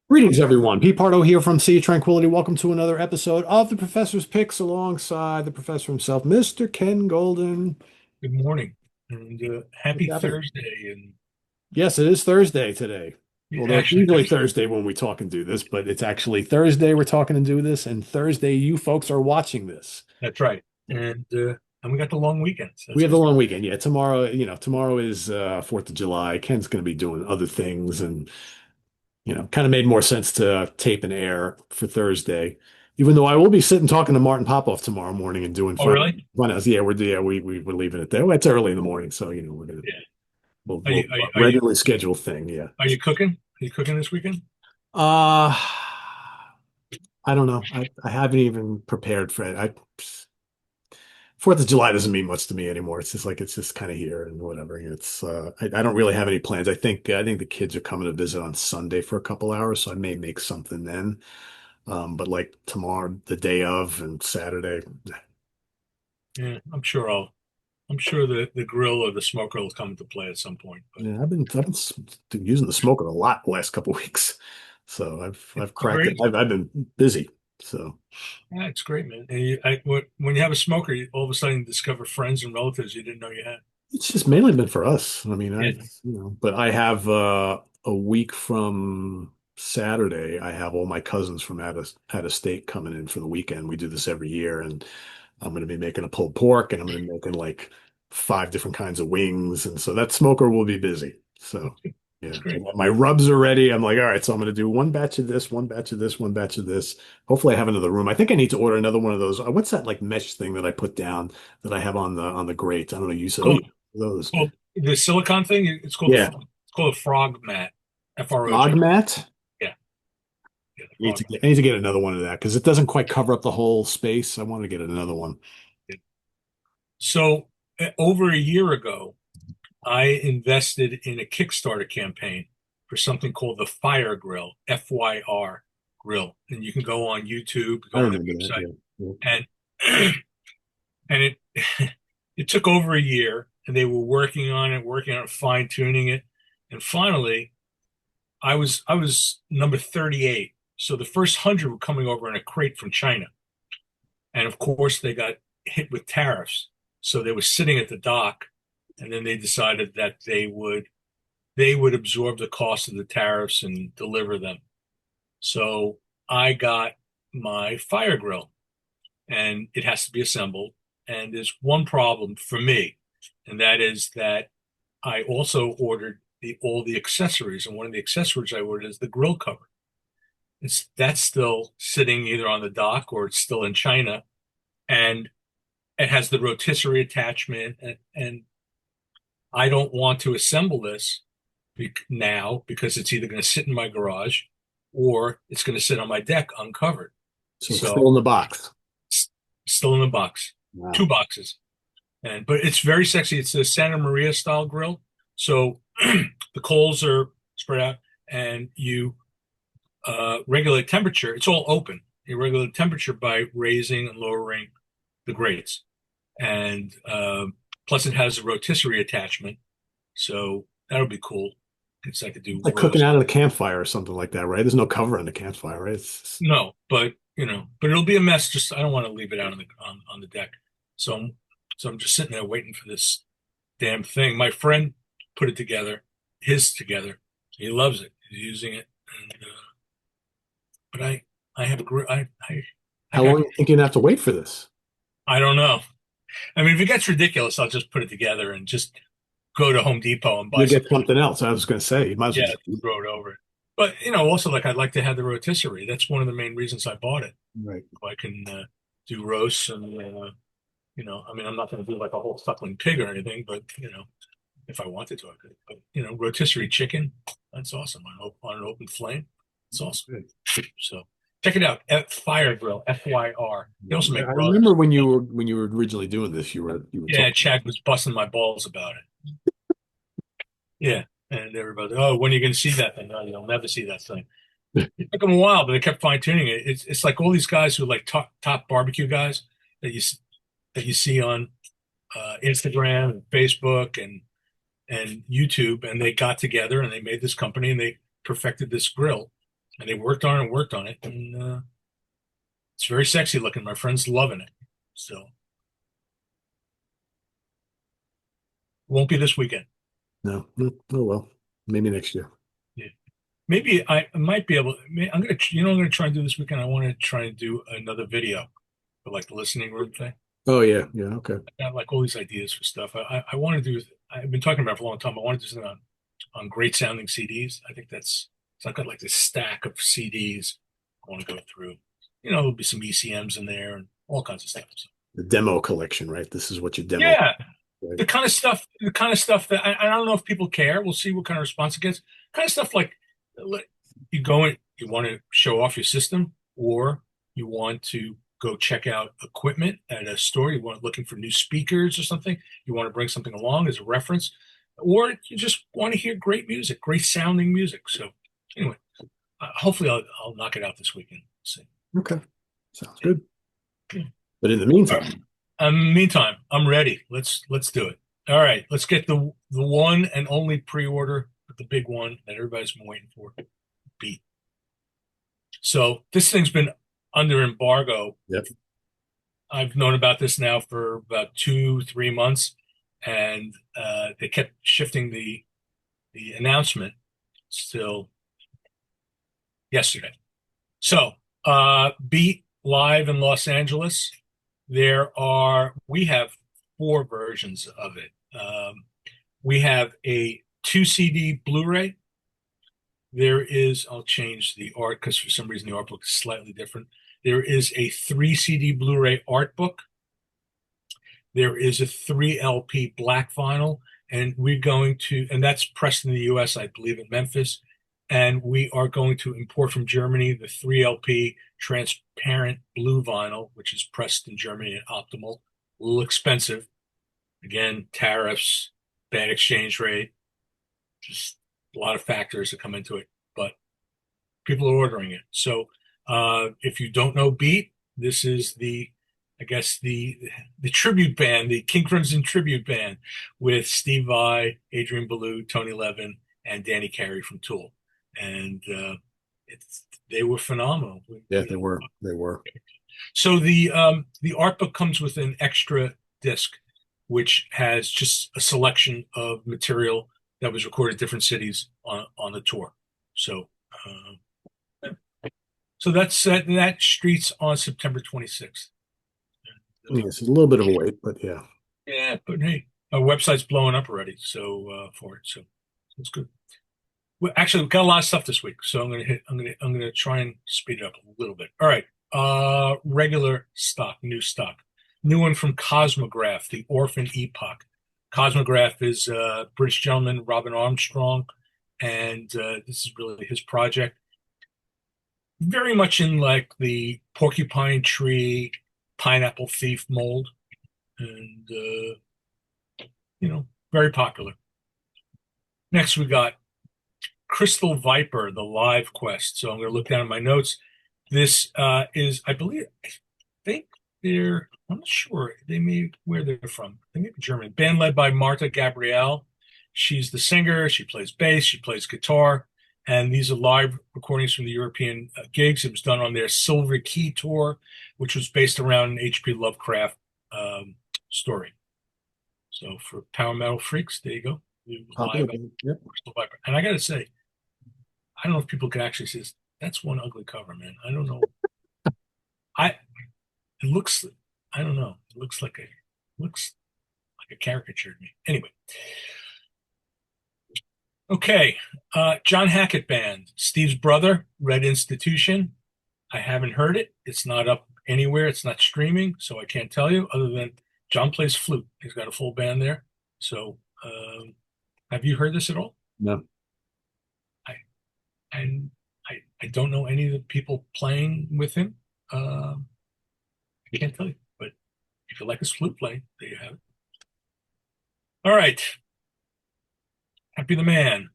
Greetings, everyone. Pete Pardo here from Sea of Tranquility. Welcome to another episode of the Professor's Picks alongside the professor himself, Mr. Ken Golden. Good morning and What's happy happening? Thursday. And Yes, it is Thursday today. Although it's actually, usually Thursday when we talk and do this, but it's actually Thursday we're talking and do this, and Thursday you folks are watching this. that's right. And we got the long weekends. We That's have the what's long weekend. Yeah, tomorrow, tomorrow is 4th of July. Ken's going to be doing other things and kind of made more sense to tape and air for Thursday. Even though I will be sitting talking to Martin Popoff tomorrow morning and doing Oh, really? fun house. Yeah, we're leaving it there. Well, it's early in the morning, so Yeah. Are we'll you are you are you regularly schedule thing. Yeah. are you cooking? Are you cooking this weekend? Uh I don't know. I haven't even prepared for it. 4th of July doesn't mean much to me anymore. It's just kind of here and whatever. I don't really have any plans. I think the kids are coming to visit on Sunday for a couple hours, so I may make something then. But like tomorrow, the day of, and Saturday, Yeah, I'm sure the grill or the smoker will come into play at some point. But yeah, I've been using the smoker a lot the last couple of weeks, so I've cracked it. great. I've been busy, so Yeah, it's great, man. And when you have a smoker, you all of a sudden discover friends and relatives you didn't know you had. it's just mainly been for us. I mean, Yeah. but I have a week from Saturday. I have all my cousins from out of state coming in for the weekend. We do this every year, and I'm going to be making a pulled pork, and I'm going to be making like 5 different kinds of wings, and so that smoker will be busy. So It's yeah, great. my rubs are ready. I'm like, all right, so I'm going to do one batch of this, one batch of this, one batch of this. Hopefully, I have another room. I think I need to order another one of those. What's that like mesh thing that I put down that I have on the grate? I don't know. You said, oh, Cool. yeah, those. Well, the silicon thing, Yeah, it's called a frog mat, frog FROG. mat. Yeah, yeah, the I need frog to mat. get, I need to get another one of that because it doesn't quite cover up the whole space. I want to get another one. Yeah. So over a year ago, I invested in a Kickstarter campaign for something called the Fire Grill, FYR grill, and you can go on YouTube, I go on the remember that. website, Yeah. Yeah. and and it it took over a year, and they were working on it, fine tuning it, and finally, I was number 38. So the first 100 were coming over in a crate from China. And of course, they got hit with tariffs. So they were sitting at the dock, and then they decided that they would absorb the cost of the tariffs and deliver them. So I got my fire grill, and it has to be assembled. And there's one problem for me, and that is that I also ordered all the accessories, and one of the accessories I ordered is the grill cover. That's still sitting either on the dock or it's still in China, and it has the rotisserie attachment, and I don't want to assemble this now because it's either going to sit in my garage or it's going to sit on my deck uncovered. So it's So still in the box. it's still in the box, two Wow. boxes, and but it's very sexy. It's a Santa Maria style grill, so the coals are spread out, and you regulate temperature. It's all open. You regulate temperature by raising and lowering the grates, and plus it has a rotisserie attachment, so that'll be cool. Because I could do Like cooking roast. out of the campfire or something like that, right? There's no cover on the campfire, right? No, but but it'll be a mess. Just I don't want to leave it out on the deck. So I'm just sitting there waiting for this damn thing. My friend put it together, his together. He loves it. He's using it, and but I have a I How got long do you think you're gonna have to wait for this? I don't know. I mean, if it gets ridiculous, I'll just put it together and just go to Home Depot and buy You'll get something. something else. I was gonna say, you might as well Yeah, just eat throw it over. But also like I'd like to have the rotisserie. That's one of the main reasons I bought it. it. Right. So I can do roasts and I mean, I'm not going to do like a whole suckling pig or anything, but if I wanted to, I could. But rotisserie chicken, that's awesome on an open flame. It's awesome. Good. So check it out. Fire Grill, FYR. They also Yeah, make I rubs. remember when you were originally doing this, you were Yeah, talking. Chad was busting my balls about it. Yeah. And everybody, oh, when are you going to see that thing? Oh, you'll never see that thing. It took them a while, but they kept fine tuning it. It's like all these guys who are like top barbecue guys that you see on Instagram and Facebook and YouTube, and they got together and they made this company and perfected this grill, and they worked on it and worked on it, and it's very sexy looking. My friend's loving it. So won't be this weekend. No. Oh well. Maybe next year. Yeah. Maybe I might be able. I'm gonna, I'm gonna try and do this weekend. I want to try and do another video for like the listening room thing. Oh yeah. Yeah. Okay. I have like all these ideas for stuff. I want to do. I've been talking about it for a long time. I want to do something on great sounding CDs. I think that's. So I've got like this stack of CDs I want to go through. There'll be some ECMs in there and all kinds of stuff. So, The demo collection, right? This is what you demo. yeah, Right? the kind of stuff that I don't know if people care. We'll see what kind of response it gets. Kind of stuff like you go in, you want to show off your system, or you want to go check out equipment at a store. You want looking for new speakers or something. You want to bring something along as a reference, or you just want to hear great music, great sounding music. So anyway, hopefully I'll knock it out this weekend. See. Okay. Sounds good. Yeah. But in the All right. meantime, Meantime, I'm ready. Let's do it. All right, let's get the one and only pre-order, the big one that everybody's been waiting for, Beat. So this thing's been under embargo. yep. I've known about this now for about 2, 3 months, and they kept shifting the announcement still yesterday. So Beat live in Los Angeles. We have 4 versions of it. We have a 2 CD Blu-ray. I'll change the art because for some reason the art book is slightly different. There is a 3 CD Blu-ray art book. There is a 3 LP black vinyl, and and that's pressed in the US, I believe, in Memphis. And we are going to import from Germany the 3 LP transparent blue vinyl, which is pressed in Germany at Optimal. A little expensive. Again, tariffs, bad exchange rate, just a lot of factors that come into it. But people are ordering it. So if you don't know Beat, this is I guess the tribute band, the King Crimson tribute band with Steve Vai, Adrian Belew, Tony Levin, and Danny Carey from Tool, and they were phenomenal. Yeah, they were. They were. So the art book comes with an extra disc, which has just a selection of material that was recorded at different cities on the tour. So that streets on September 26th. Yes, it's a little bit of a wait, but yeah. Yeah, but hey, our website's blowing up already. So for it, so it's good. Well, actually, we've got a lot of stuff this week, so I'm gonna try and speed it up a little bit. All right, regular stock, new stock, new one from Cosmograph, the Orphan Epoch. Cosmograph is British gentleman Robin Armstrong, and this is really his project. Very much in like the Porcupine Tree, Pineapple Thief mold, and very popular. Next, we got Crystal Viper, the Live Quest. So I'm going to look down at my notes. This is, I think I'm not sure. Where they're from. They may be German. Band led by Marta Gabriel. She's the singer. She plays bass. She plays guitar. And these are live recordings from the European gigs. It was done on their Silver Key tour, which was based around an H.P. Lovecraft story. So for power metal freaks, there you go. Popular. Live Yep. Crystal Viper. And I got to say, I don't know if people can actually see this. That's one ugly cover, man. I don't know. It looks. I don't know. It looks like a caricature to me. Anyway, okay. John Hackett Band, Steve's brother, Red Institution. I haven't heard it. It's not up anywhere. It's not streaming, so I can't tell you. Other than John plays flute. He's got a full band there. So, have you heard this at all? No. I and I don't know any of the people playing with him. I can't tell you, but if you like his flute playing, there you have it. All right, Happy the Man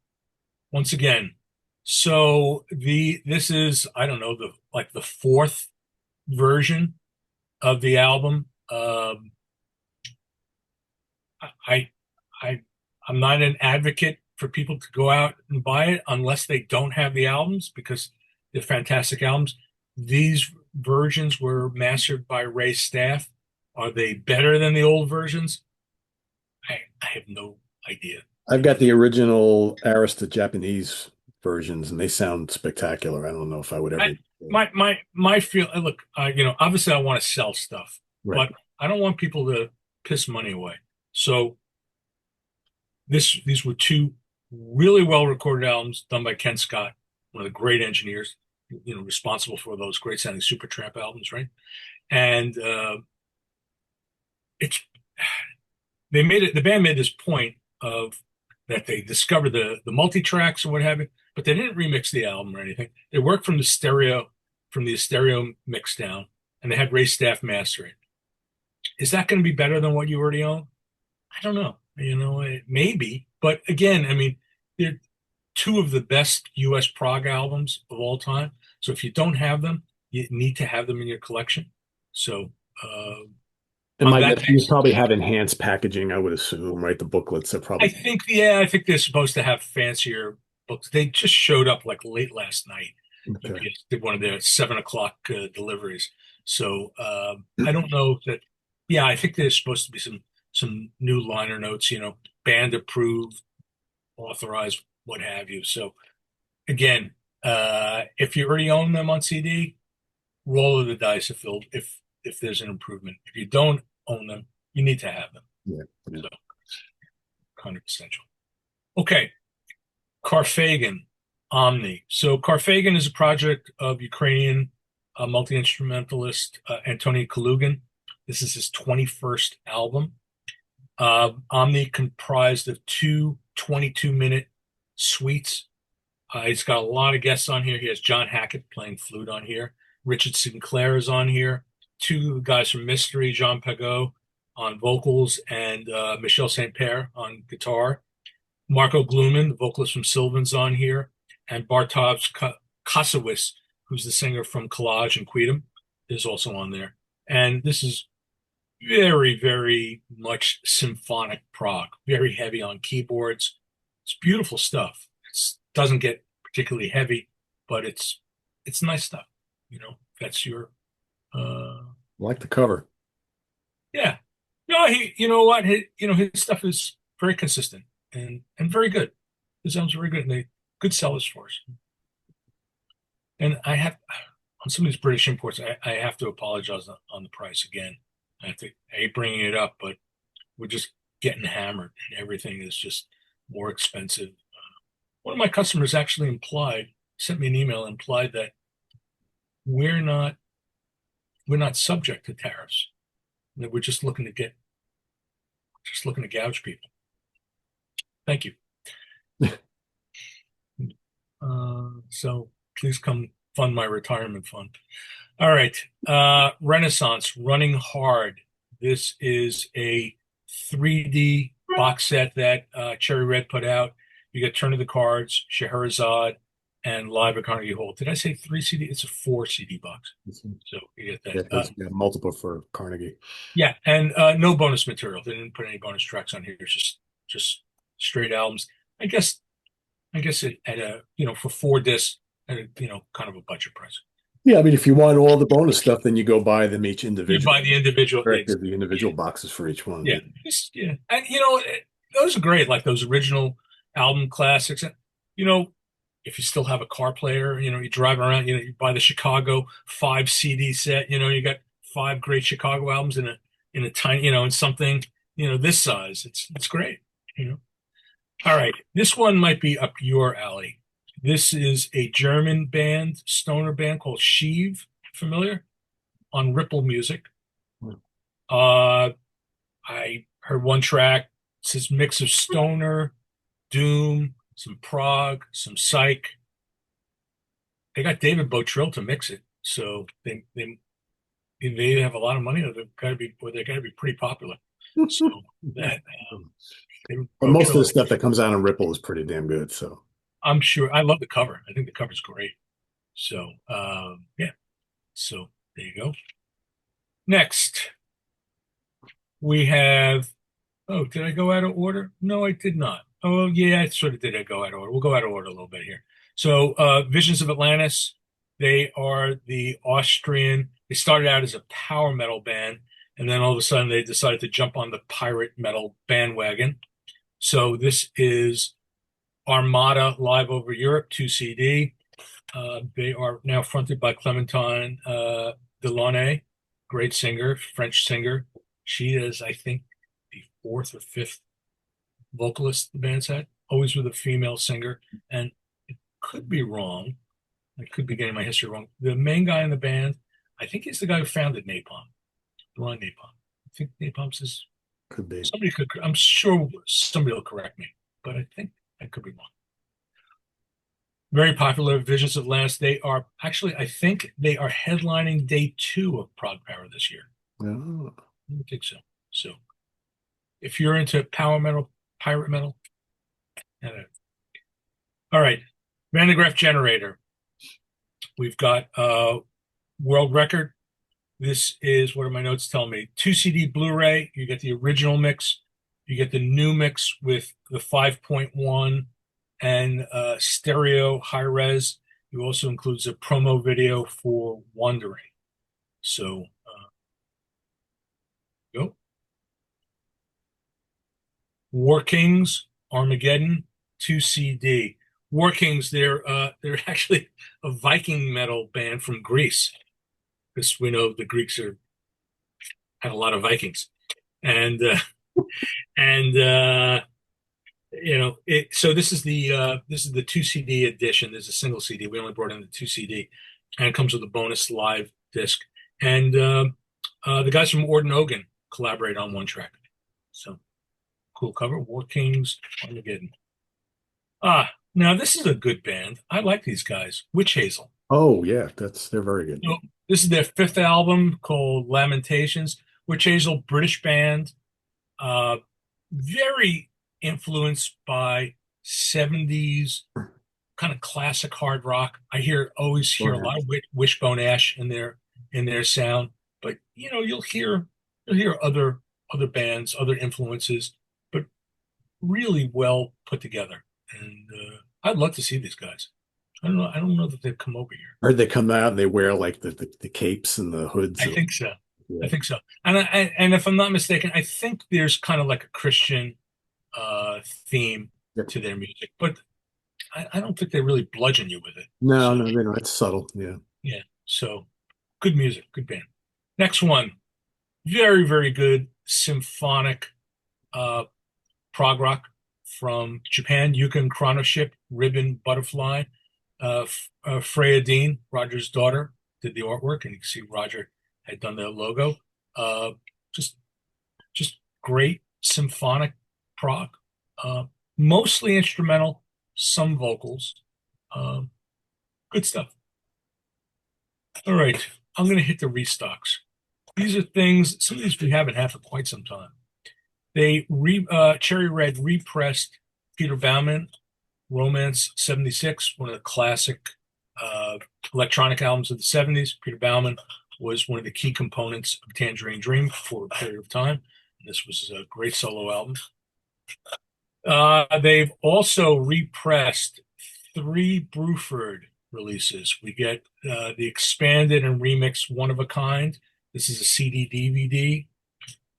once again. So this is I don't know the 4th version of the album. I I I'm not an advocate for people to go out and buy it unless they don't have the albums because they're fantastic albums. These versions were mastered by Ray's staff. Are they better than the old versions? I have no idea. I've got the original Arista Japanese versions, and they sound spectacular. I don't know if I would I, ever. my feel. Look, obviously I want to sell stuff, Right. but I don't want people to piss money away. So these were two really well recorded albums done by Ken Scott, one of the great engineers, responsible for those great sounding Supertramp albums, right? And it's they made it. The band made this point of that they discovered the multi tracks or what have you, but they didn't remix the album or anything. They worked from the stereo mix down, and they had Ray Staff master it. Is that going to be better than what you already own? I don't know. Maybe, but again, I mean, they're two of the best U.S. prog albums of all time. So if you don't have them, you need to have them in your collection. So And on my that guess, you basis, probably have enhanced packaging, I would assume, right? The booklets are I probably think, yeah, I think they're supposed to have fancier books. They just showed up like late last night. okay. UPS did one of their 7 o'clock deliveries. So I don't know that. Yeah, I think there's supposed to be some new liner notes. Band approved, authorized, what have you. So again, if you already own them on CD, roll of the dice if there's an improvement. If you don't own them, you need to have them. Yeah. Yeah. So kind of essential. Okay, Carfagan, Omni. So Carfagan is a project of Ukrainian multi-instrumentalist Antony Kalugin. This is his 21st album. Omni comprised of two 22-minute suites. He's got a lot of guests on here. He has John Hackett playing flute on here. Richard Sinclair is on here. Two guys from Mystery, Jean Pagot on vocals, and Michel St. Pierre on guitar. Marco Gluman, the vocalist from Sylvan's on here, and Bartosz Kasowitz, who's the singer from Collage and Queedom, is also on there. And this is very, very much symphonic prog, very heavy on keyboards. It's beautiful stuff. It doesn't get particularly heavy, but it's nice stuff. That's your Like the cover. yeah. No, you know what? His stuff is very consistent and very good. His albums are very good, and they good sellers for us. And I have on some of these British imports, I have to apologize on the price again. I hate bringing it up, but we're just getting hammered, and everything is just more expensive. One of my customers actually sent me an email, implied that we're not subject to tariffs. That we're just looking to gouge people. Thank you. So please come fund my retirement fund. All right. Renaissance, Running Hard. This is a 3D box set that Cherry Red put out. You get Turn of the Cards, Scheherazade, and Live at Carnegie Hall. Did I say 3 CD? It's a 4 CD box. So you get Yeah, that. because you got multiple for Carnegie. Yeah, and no bonus material. They didn't put any bonus tracks on here. It's just straight albums. I guess it at a for 4 discs at a kind of a budget price. Yeah, I mean, if you want all the bonus stuff, then you go buy them each You buy individually. the individual. Correct, the individual boxes for each one. Yeah, yeah, and those are great. Like those original album classics. You know, if you still have a car player, you drive around. You buy the Chicago 5 CD set. You got 5 great Chicago albums in a tiny, in something, this size. It's great. All right, this one might be up your alley. This is a German band, stoner band called Sheev. Familiar? On Ripple Music. Uh, I heard one track. It says mix of stoner, doom, some prog, some psych. They got David Botrill to mix it, so they have a lot of money. They've got to be pretty popular. So that David But most of the Botrill, stuff that comes out on Ripple is pretty damn good. So I'm sure. I love the cover. I think the cover's great. So yeah. So there you go. Next, we have. Oh, did I go out of order? No, I did not. Oh yeah, I sort of did go out of order. We'll go out of order a little bit here. So Visions of Atlantis, they are the Austrian. They started out as a power metal band, and then all of a sudden they decided to jump on the pirate metal bandwagon. So this is Armada live over Europe, 2 CD. They are now fronted by Clementine Delaunay, great singer, French singer. She is, I think, the fourth or fifth vocalist the band's had, always with a female singer. And it could be wrong. I could be getting my history wrong. The main guy in the band, I think he's the guy who founded Napalm, Ron Napalm. I think Napalm's his. Could be. Somebody could. I'm sure somebody will correct me, but I think I could be wrong. Very popular. Visions of Last. They are actually, I think they are headlining day two of Prog Power this year. Oh, I think so. So if you're into power metal, pirate metal, all right. Van de Graaff Generator. We've got world record. This is, what do my notes tell me? 2 CD Blu-ray. You get the original mix. You get the new mix with the 5.1 and stereo high res. It also includes a promo video for Wandering. So go. War Kings Armageddon 2 CD. War Kings, they're actually a Viking metal band from Greece, because we know the Greeks had a lot of Vikings, and and so this is the 2 CD edition. There's a single CD. We only brought in the 2 CD, and it comes with a bonus live disc. And the guys from Orden Ogan collaborate on one track. So cool cover. War Kings Armageddon. Now this is a good band. I like these guys. Witch Hazel. oh yeah, they're very good. So this is their fifth album called Lamentations. Witch Hazel, British band. Uh, very influenced by 70s kind of classic hard rock. Always hear a lot of Wishbone Ash in their sound, but you'll hear other bands, other influences, but really well put together. And I'd love to see these guys. I don't know that they've come over here. Or they come out and they wear like the capes and the hoods. I think so. I Yeah. think so. And if I'm not mistaken, I think there's kind of like a Christian theme Yep. to their music, but I don't think they really bludgeon you with it. No, So no, they don't. It's subtle. Yeah. yeah, so good music, good band. Next one, very, very good symphonic uh prog rock from Japan, Yukon Chronoship, Ribbon Butterfly. Freya Dean, Roger's daughter, did the artwork, and you can see Roger had done the logo. Uh, just, just great symphonic prog, uh, mostly instrumental, some vocals. Um, Good stuff. All right, I'm going to hit the restocks. These are things, some of these we haven't had for quite some time. They Cherry Red repressed Peter Baumann, Romance 76, one of the classic uh, electronic albums of the 70s. Peter Baumann was one of the key components of Tangerine Dream for a period of time. And this was a great solo album. They've also repressed three Bruford releases. We get the expanded and remixed One of a Kind. This is a CD DVD.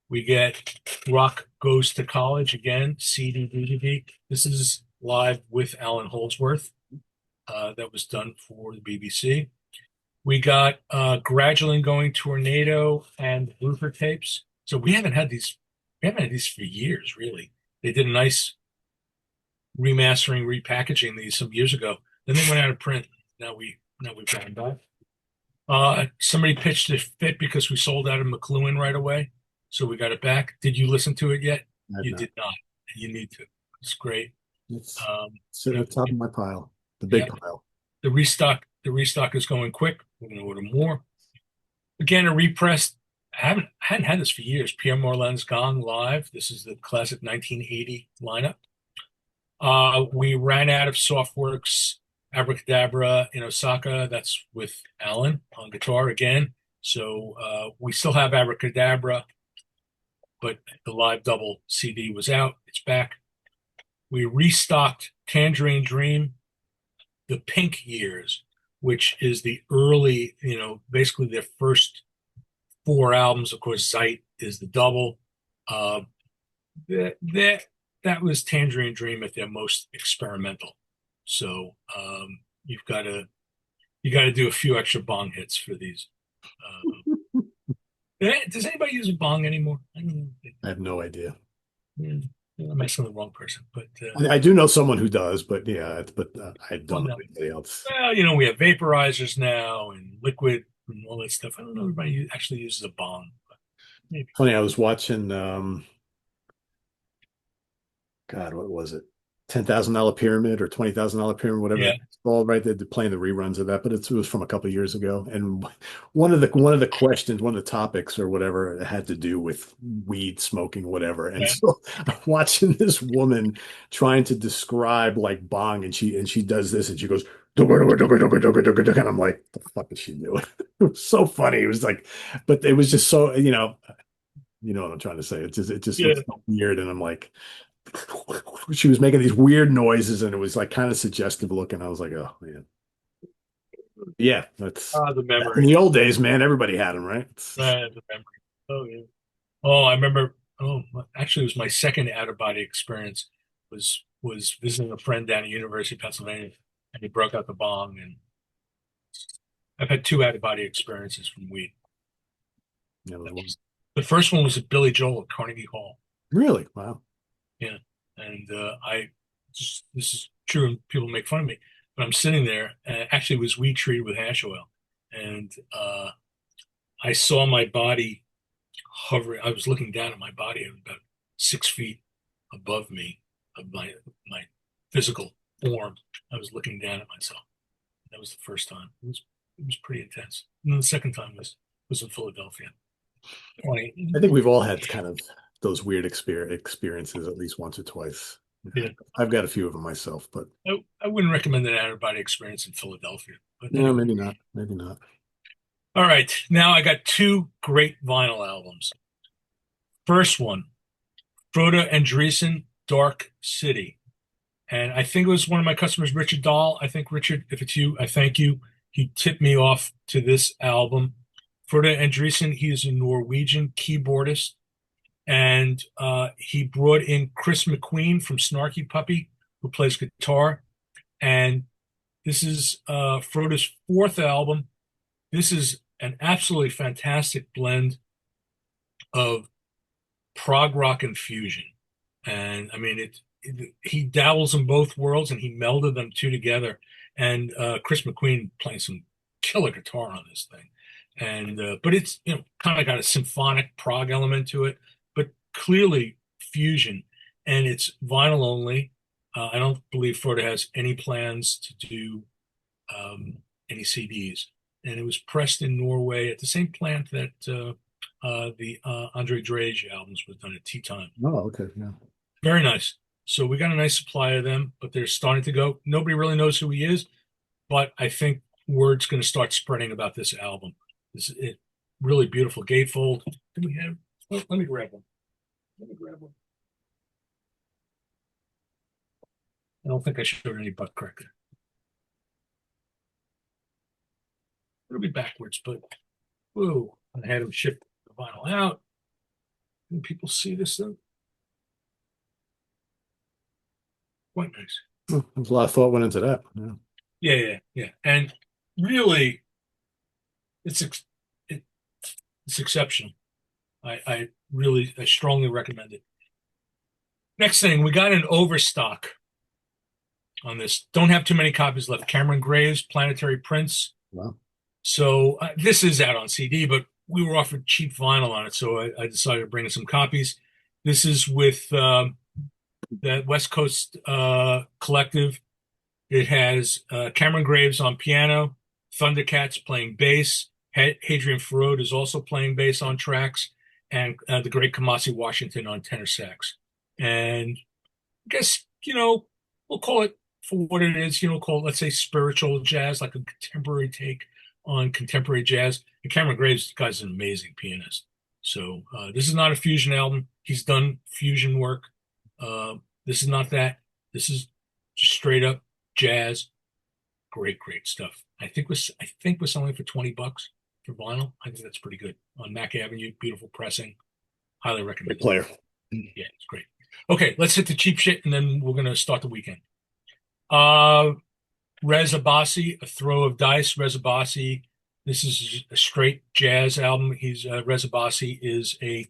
We get Rock Goes to College again, CD DVD. This is live with Alan Holdsworth. That was done for the BBC. We got Gradually Going Tornado and Luther tapes. So we haven't had these. We haven't had these for years, really. They did a nice remastering, repackaging these some years ago. Then they went out of print. Now we've got them back. Somebody pitched a fit because we sold out of McLuhan right away, so we got it back. Did you listen to it yet? I've You not. did not. You need to. It's great. It's Um, sitting at the top of my pile, the big yeah, pile. the restock is going quick. We're going to order more. Again, a repressed. I hadn't had this for years. Pierre Morland's Gong live. This is the classic 1980 lineup. We ran out of Softworks Abracadabra in Osaka. That's with Alan on guitar again. So we still have Abracadabra, but the live double CD was out. It's back. We restocked Tangerine Dream, the Pink Years, which is the early, basically their first four albums. Of course, Zeit is the double. Uh, that that that was Tangerine Dream at their most experimental. So you got to do a few extra bong hits for these. Does anybody use a bong anymore? I don't know. I have no idea. Yeah, I'm asking the wrong person, but I do know someone who does, but yeah, I well, don't know no. anybody else. Well, we have vaporizers now and liquid and all that stuff. I don't know if everybody actually uses a bong, but maybe. Funny, I was watching God, what was it? $10,000 pyramid or $20,000 pyramid, whatever Yeah, it's called, right? They're playing the reruns of that, but it was from a couple of years ago. And one of the topics or whatever, it had to do with weed smoking, whatever. And yeah, so I'm watching this woman trying to describe like bong, and she does this, and she goes, "Dugga, dugga, dugga, dugga, dugga, dugga, dugga," and I'm like, "The fuck is she doing?" It was so funny. It was like, but it was just so, you know what I'm trying to say. It just yeah. looks so weird, and I'm like, she was making these weird noises, and it was like kind of suggestive looking. I was like, oh man, yeah, that's Ah, the in the memories. old days, man. Everybody had them, right? The memories. Oh yeah. Oh, I remember. Oh, actually, it was my second out of body experience. Was visiting a friend down at University of Pennsylvania, and he broke out the bong. And I've had two out of body experiences from weed. Yeah, it was one. The first one was at Billy Joel at Carnegie Hall. Really? Wow. Yeah, and this is true, and people make fun of me, but I'm sitting there. Actually, it was weed treated with hash oil, and I saw my body hovering. I was looking down at my body about 6 feet above me, of my physical form. I was looking down at myself. That was the first time. It was pretty intense. And then the second time was in Philadelphia. 20. I think we've all had kind of those weird experiences at least once or twice. Yeah. I've got a few of them myself, but I wouldn't recommend an out of body experience in Philadelphia. But no, anyway. maybe not. Maybe not. All right. Now I got two great vinyl albums. First one, Froda Andreessen, Dark City. And I think it was one of my customers, Richard Dahl. I think, Richard, if it's you, I thank you. He tipped me off to this album. Frode Andresen, he is a Norwegian keyboardist. And he brought in Chris McQueen from Snarky Puppy, who plays guitar. And this is Froda's fourth album. This is an absolutely fantastic blend of prog rock and fusion. And I mean, he dabbles in both worlds, and he melded them two together. And Chris McQueen playing some killer guitar on this thing. And but it's kind of got a symphonic prog element to it, but clearly fusion. And it's vinyl only. I don't believe Froda has any plans to do any CDs. And it was pressed in Norway at the same plant that the Andre Drage albums was done at Tea Time. Oh, okay. Yeah. Very nice. So we got a nice supply of them, but they're starting to go. Nobody really knows who he is, but I think word's going to start spreading about this album. This is it, really beautiful gatefold. Do we have? Oh, let me grab one. Let me grab one. I don't think I showed any butt crack there. It'll be backwards, but whoa! I had him ship the vinyl out. Can people see this thing? Quite nice. Well, there's a lot of thought went into that. Yeah. Yeah, yeah, yeah. And really, it's it's exceptional. I strongly recommend it. Next thing, we got an overstock on this. Don't have too many copies left. Cameron Graves, Planetary Prince. Wow. So this is out on CD, but we were offered cheap vinyl on it, so I decided to bring in some copies. This is with that West Coast collective. It has Cameron Graves on piano, Thundercats playing bass. Hadrian Farode is also playing bass on tracks, and the great Kamasi Washington on tenor sax. And I guess, we'll call it for what it is, call it, let's say, spiritual jazz, like a contemporary take on contemporary jazz. And Cameron Graves, the guy's an amazing pianist. So this is not a fusion album. He's done fusion work. This is not that. This is just straight up jazz. Great, great stuff. I think we're selling for $20 for vinyl. I think that's pretty good on Mac Avenue. Beautiful pressing. Highly Great recommend it. player. Yeah, it's great. Okay, let's hit the cheap shit and then we're gonna start the weekend. Uh Rez Abbasi, A Throw of Dice. Rez Abbasi. This is a straight jazz album. Rez Abbasi is a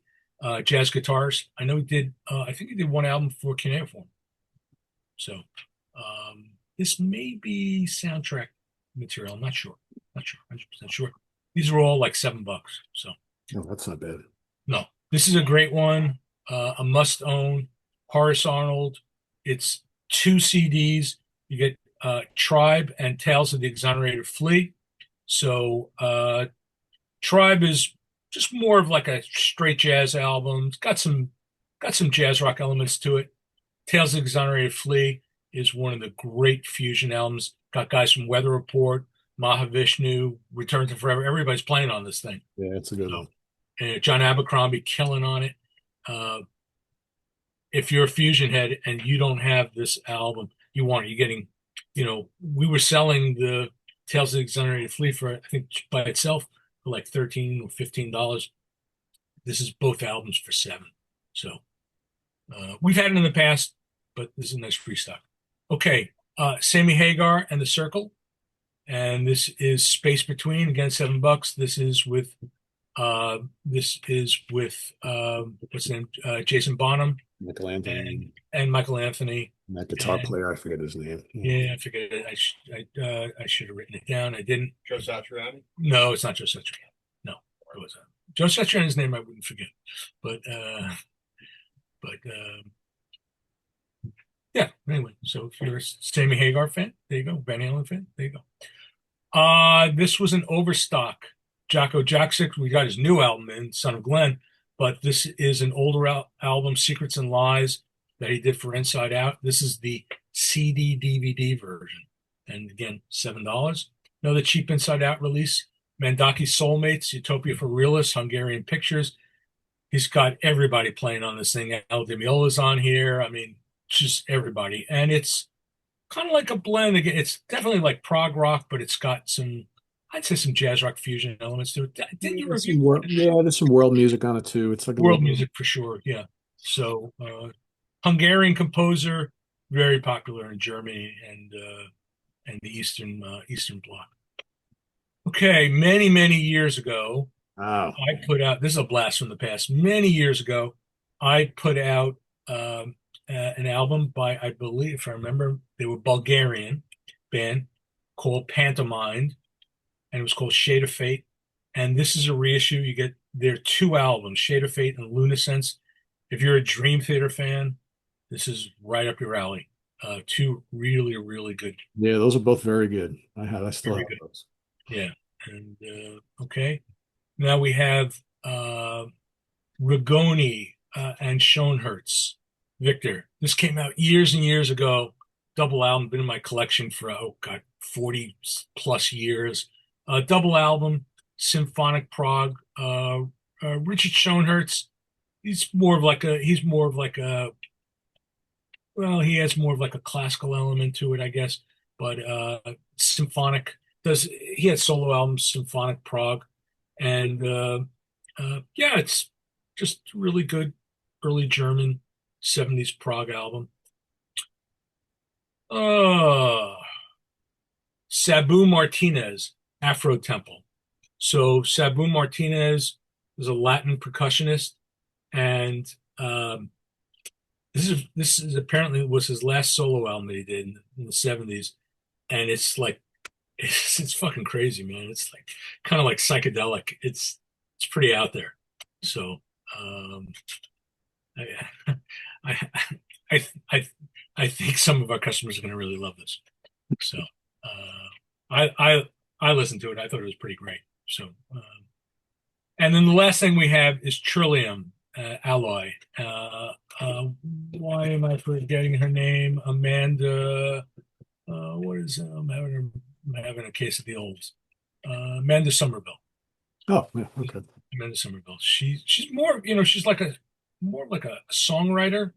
jazz guitarist. I know he did. I think he did one album for Cuneiform. So this may be soundtrack material. I'm not sure. Not sure. 100% sure. These are all like $7. So No, that's not bad. no, this is a great one. A must own. Horace Arnold. It's two CDs. You get Tribe and Tales of the Exonerated Fleet. So Tribe is just more of like a straight jazz album. It's got some jazz rock elements to it. Tales of the Exonerated Flea is one of the great fusion albums. Got guys from Weather Report, Mahavishnu, Return to Forever. Everybody's playing on this thing. Yeah, it's a good So, one. and John Abercrombie killing on it. Uh, if you're a fusion head and you don't have this album, you want it. You're getting, we were selling the Tales of the Exonerated Flea for, I think, by itself for like $13 or $15. This is both albums for 7. So we've had it in the past, but this is a nice restock. Okay, Sammy Hagar and the Circle, and this is Space Between. Again, $7. What's his name? Jason Bonham Michael and Anthony, and Michael Anthony. that guitar And player, I forget his name. yeah, I forget it. I should have written it down. I didn't. Joe Satriani? No, it's not Joe Satriani. No, it wasn't. Joe Satriani's name I wouldn't forget, but yeah. Anyway, so if you're a Sammy Hagar fan, there you go. Van Halen fan, there you go. This was an overstock. Jocko Jaksic, we got his new album in, Son of Glenn, but this is an older album, Secrets and Lies, that he did for Inside Out. This is the CD DVD version. And again, $7. Another cheap Inside Out release, Mandaki Soulmates, Utopia for Realists, Hungarian Pictures. He's got everybody playing on this thing. El Miola's on here. I mean, just everybody. And it's kind of like a blend. Again, it's definitely like prog rock, but it's got I'd say some jazz rock fusion elements to it. Didn't you review There's some world music on it too. It's like a world little. music for sure? Yeah. So Hungarian composer, very popular in Germany and the Eastern Bloc. Okay, many many years ago, Oh, I put out. This is a blast from the past. Many years ago, I put out an album by, I believe, if I remember, they were Bulgarian band called Pantomime, and it was called Shade of Fate. And this is a reissue. You get their two albums, Shade of Fate and Lunasense. If you're a Dream Theater fan, this is right up your alley. Two really, really good, yeah, those are both very good. I still very have good. those. Yeah. And okay. Now we have Rigoni and Schoenhertz. Victor. This came out years and years ago. Double album, been in my collection for, oh God, 40 plus years. Double album, symphonic prog. Richard Schoenhertz, he's more of like a, well, he has more of like a classical element to it, I guess. But symphonic, he had solo albums, symphonic prog. And yeah, it's just really good early German 70s prog album. Uh, Sabu Martinez, Afro Temple. So Sabu Martinez was a Latin percussionist, and this is apparently was his last solo album that he did in the 70s, and it's like it's fucking crazy, man. It's like kind of like psychedelic. It's pretty out there. So I, I I I I think some of our customers are going to really love this. So I listened to it. I thought it was pretty great. So and then the last thing we have is Trillium Alloy. Why am I forgetting her name? Amanda. What is I'm having a case of the olds. Amanda Somerville. Oh, yeah, okay. Amanda Somerville. She's more, she's like a more like a songwriter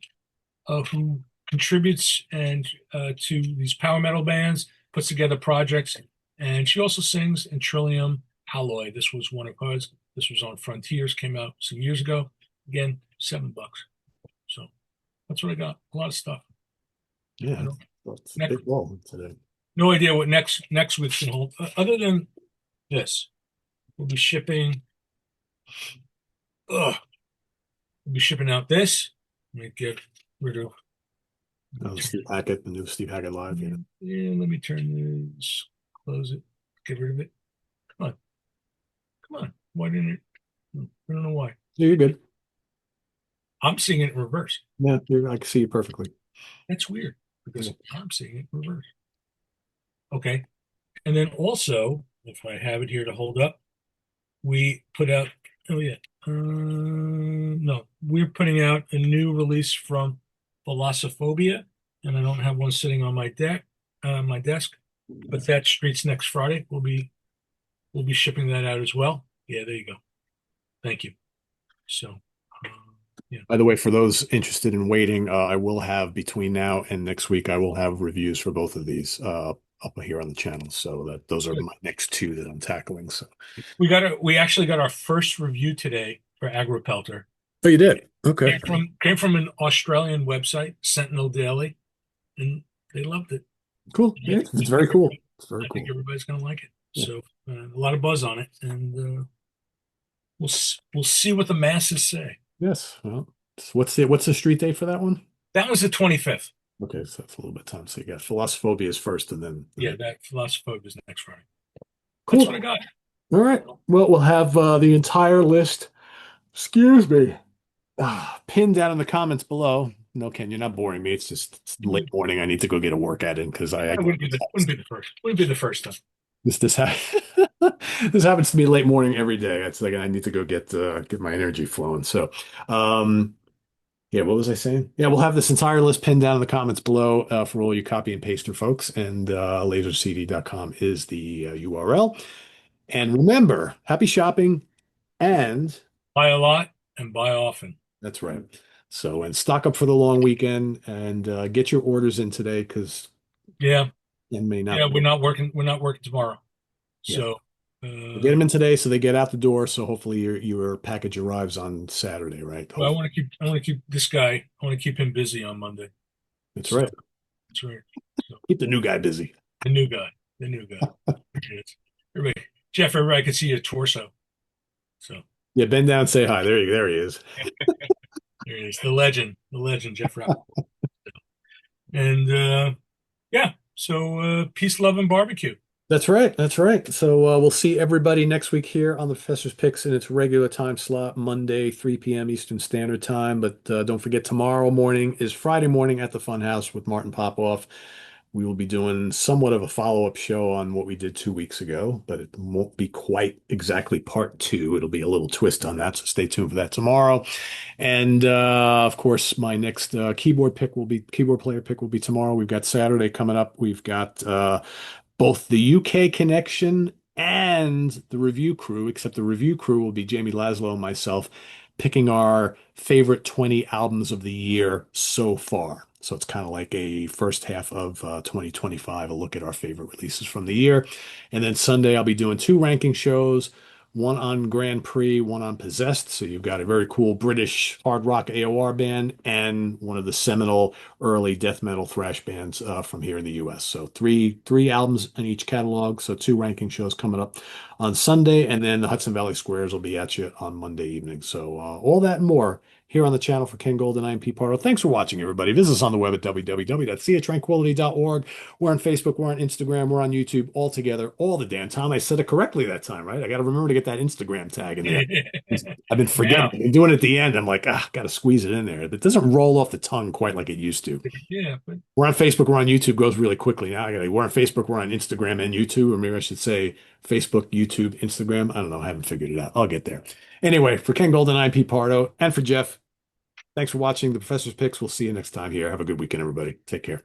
who contributes and to these power metal bands, puts together projects, and she also sings in Trillium Alloy. This was one of hers. This was on Frontiers, came out some years ago. Again, $7. So that's what I got. A lot of stuff. I Yeah, don't it's a next, big ball today. no idea what next week's gonna hold. Other than this, we'll be shipping. Ugh, we'll be shipping out this. Let me get rid of. Oh, the Steve Hackett, the new Steve Hackett live. Yeah, Yeah, let me turn this. Close it. Get rid of it. Come on, come on. Why didn't it? I don't know why. yeah, you're good. I'm seeing it in reverse. Yeah, I can see you perfectly. That's weird Yeah. because I'm seeing it in reverse. Okay. And then also, if I have it here to hold up, we put out, oh yeah, no, we're putting out a new release from Philosophobiia, and I don't have one sitting on my desk, but that Streets next Friday. We'll be shipping that out as well. Yeah, there you go. Thank you. So, yeah, By the way, for those interested in waiting, I will have between now and next week, I will have reviews for both of these up here on the channel. So that those are good. my next two that I'm tackling. So, We actually got our first review today for Agripelter. oh, you did? Okay, Came from an Australian website, Sentinel Daily, and they loved it. cool. I Yeah, think, it's I very think cool. everybody, It's very I think cool. everybody's going to like it. Yeah. So a lot of buzz on it, and we'll see what the masses say. Yes. Well, what's the street date for that one? That was the 25th. Okay, so that's a little bit of time. So you got Philosophobias is first, and Yeah, then that philosophy is next Friday. That's what I cool. got. All right. Well, we'll have the entire list. Excuse me. Pinned down in the comments below. No, Ken, you're not boring me. It's just it's late morning. I need to go get a workout in because I It get wouldn't be the first. Wouldn't be the first time. this this happens to me late morning every day. It's like I need to go get my energy flowing. So, yeah, what was I saying? Yeah, we'll have this entire list pinned down in the comments below for all you copy and paster folks. And lasercd.com is the URL. And remember, happy shopping. And Buy a lot and buy often. that's right. So, and stock up for the long weekend and get your orders in today because Yeah, it may yeah. not. We're not working tomorrow. Yeah. So, Get them in today so they get out the door. So hopefully your package arrives on Saturday, right? well, I Hopefully. want to keep. I want to keep this guy. I want to keep him busy on Monday. That's So right. that's right. So Keep the new guy busy. the new guy. The new guy. There it is. Everybody, Jeff. Everybody can see your torso. So Yeah, bend down, say hi. There he is. there it is. The legend, Jeff Rapp. And yeah. So peace, love, and barbecue. That's right. That's right. So we'll see everybody next week here on the Professor's Picks in its regular time slot, Monday, 3 p.m. Eastern Standard Time. But don't forget, tomorrow morning is Friday morning at the Funhouse with Martin Popoff. We will be doing somewhat of a follow-up show on what we did 2 weeks ago, but it won't be quite exactly part two. It'll be a little twist on that. So stay tuned for that tomorrow. And of course, my next keyboard player pick will be tomorrow. We've got Saturday coming up. We've got both the UK connection and the review crew, except the review crew will be Jamie Laszlo and myself picking our favorite 20 albums of the year so far. So it's kind of like a first half of 2025, a look at our favorite releases from the year. And then Sunday, I'll be doing two ranking shows, one on Grand Prix, one on Possessed. So you've got a very cool British hard rock AOR band and one of the seminal early death metal thrash bands from here in the US. So three albums in each catalog. So two ranking shows coming up on Sunday, and then the Hudson Valley Squares will be at you on Monday evening. So all that and more here on the channel for Ken Golden. I'm Pete Pardo. Thanks for watching, everybody. Visit us on the web at www.seatranquility.org. We're on Facebook, we're on Instagram, we're on YouTube, all together, all the damn time. I said it correctly that time, right? I got to remember to get that Instagram tag in there. I've been forgetting. Now, I've been doing it at the end. I'm like, got to squeeze it in there. It doesn't roll off the tongue quite like it used to. yeah, but We're on Facebook, we're on YouTube, goes really quickly now. We're on Facebook, we're on Instagram and YouTube, or maybe I should say Facebook, YouTube, Instagram. I don't know. I haven't figured it out. I'll get there. Anyway, for Ken Golden, I'm Pete Pardo, and for Jeff, thanks for watching the Professor's Picks. We'll see you next time here. Have a good weekend, everybody. Take care.